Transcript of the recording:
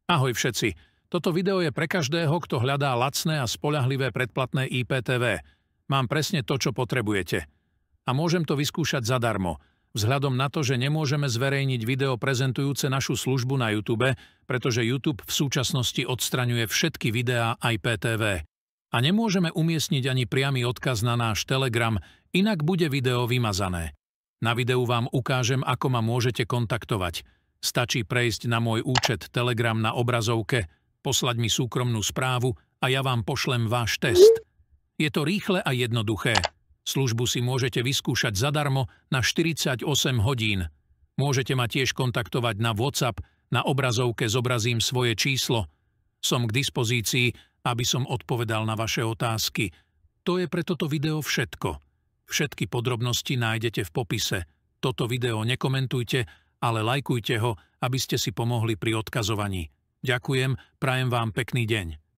Ahoj všetci. Toto video je pre každého, kto hľadá lacné a spoľahlivé predplatné IPTV. Mám presne to, čo potrebujete. A môžem to vyskúšať zadarmo, vzhľadom na to, že nemôžeme zverejniť video prezentujúce našu službu na YouTube, pretože YouTube v súčasnosti odstraňuje všetky videá IPTV. A nemôžeme umiestniť ani priamy odkaz na náš Telegram, inak bude video vymazané. Na videu vám ukážem, ako ma môžete kontaktovať. Stačí prejsť na môj účet Telegram na obrazovke, poslať mi súkromnú správu a ja vám pošlem váš test. Je to rýchle a jednoduché. Službu si môžete vyskúšať zadarmo na 48 hodín. Môžete ma tiež kontaktovať na WhatsApp, na obrazovke zobrazím svoje číslo. Som k dispozícii, aby som odpovedal na vaše otázky. To je pre toto video všetko. Všetky podrobnosti nájdete v popise. Toto video nekomentujte, ale lajkujte ho, aby ste si pomohli pri odkazovaní. Ďakujem, prajem vám pekný deň.